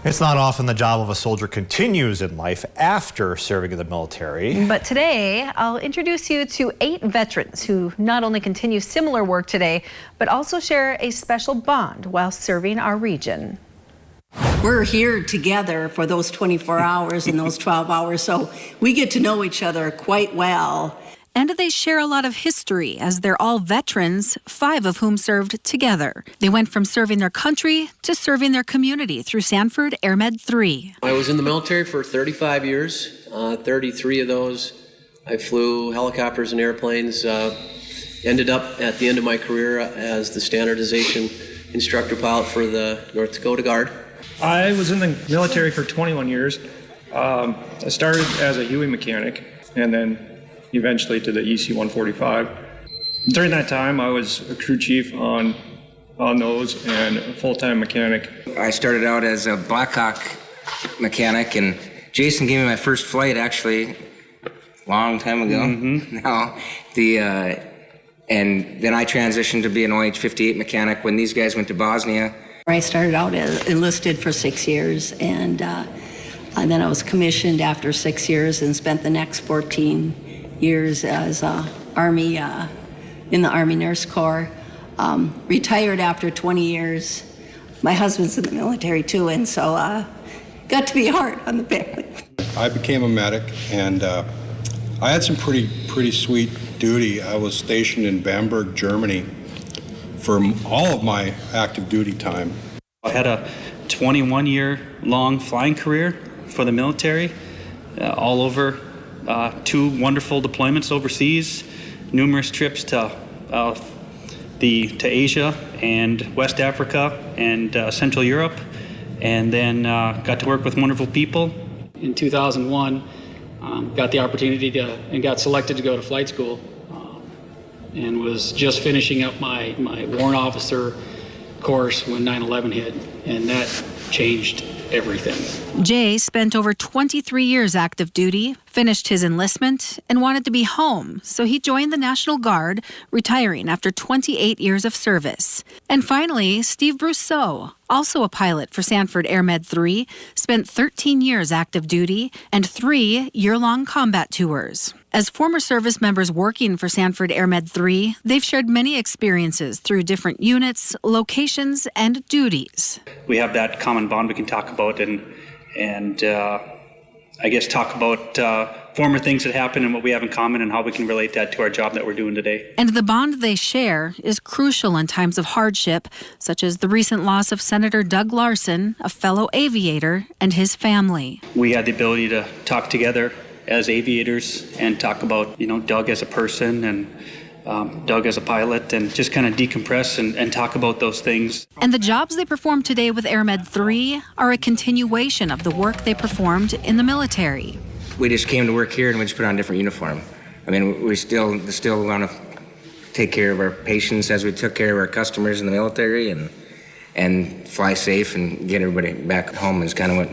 It's not often the job of a soldier continues in life after serving in the military. But today, I'll introduce you to 8 veterans who not only continue similar work today, but also share a special bond while serving our region. We're here together for those 24 hours and those 12 hours, so we get to know each other quite well. And they share a lot of history, as they're all veterans, 5 of whom served together. They went from serving their country to serving their community through Sanford AirMed 3. I was in the military for 35 years. 33 of those I flew helicopters and airplanes. Ended up at the end of my career as the standardization instructor pilot for the North Dakota Guard. I was in the military for 21 years. I started as a Huey mechanic and then eventually to the EC-145. During that time, I was a crew chief on those and a full-time mechanic. I started out as a Black Hawk mechanic, and Jason gave me my first flight actually a long time ago. Now, and then I transitioned to be an OH-58 mechanic when these guys went to Bosnia. I started out as enlisted for 6 years, and then I was commissioned after 6 years and spent the next 14 years as Army in the Army Nurse Corps. Retired after 20 years. My husband's in the military too, and so got to be hard on the family. I became a medic, and I had some pretty sweet duty. I was stationed in Bamberg, Germany, for all of my active duty time. I had a 21-year-long flying career for the military, all over. 2 wonderful deployments overseas, numerous trips to Asia and West Africa and Central Europe, and then got to work with wonderful people. In 2001, got the opportunity and got selected to go to flight school, and was just finishing up my warrant officer course when 9/11 hit, and that changed everything. Jay spent over 23 years active duty, finished his enlistment, and wanted to be home, so he joined the National Guard, retiring after 28 years of service. And finally, Steve Brousseau, also a pilot for Sanford AirMed 3, spent 13 years active duty and 3 year-long combat tours. As former service members working for Sanford AirMed 3, they've shared many experiences through different units, locations, and duties. We have that common bond we can talk about and I guess talk about former things that happened and what we have in common and how we can relate that to our job that we're doing today. And the bond they share is crucial in times of hardship, such as the recent loss of Senator Doug Larson, a fellow aviator, and his family. We had the ability to talk together as aviators and talk about, Doug as a person and Doug as a pilot, and just kind of decompress and talk about those things. And the jobs they perform today with AirMed 3 are a continuation of the work they performed in the military. We just came to work here and we just put on a different uniform. I mean, we still want to take care of our patients as we took care of our customers in the military, and fly safe and get everybody back home is kind of what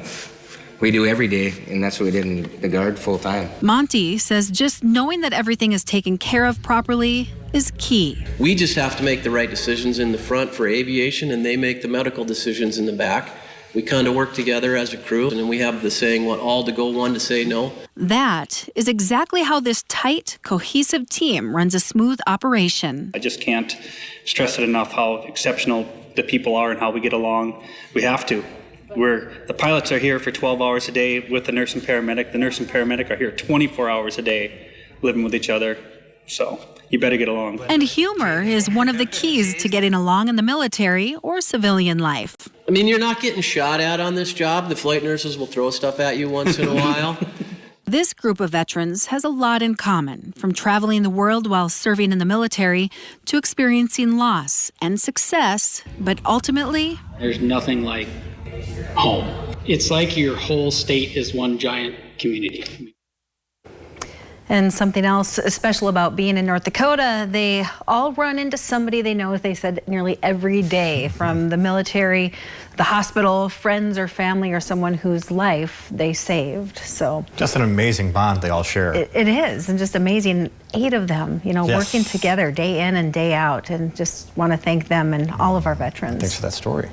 we do every day, and that's what we did in the Guard full time. Monty says just knowing that everything is taken care of properly is key. We just have to make the right decisions in the front for aviation, and they make the medical decisions in the back. We kind of work together as a crew, and then we have the saying, all to go, one to say no. That is exactly how this tight, cohesive team runs a smooth operation. I just can't stress it enough how exceptional the people are and how we get along. We have to. The pilots are here for 12 hours a day with the nurse and paramedic. The nurse and paramedic are here 24 hours a day living with each other. So you better get along. And humor is one of the keys to getting along in the military or civilian life. I mean, you're not getting shot at on this job. The flight nurses will throw stuff at you once in a while. This group of veterans has a lot in common, from traveling the world while serving in the military to experiencing loss and success, but ultimately, there's nothing like home. It's like your whole state is one giant community. And something else special about being in North Dakota, they all run into somebody they know, as they said, nearly every day, from the military, the hospital, friends or family, or someone whose life they saved. So just an amazing bond they all share. It is, and just amazing, 8 of them, working together day in and day out, and just want to thank them and all of our veterans. Thanks for that story.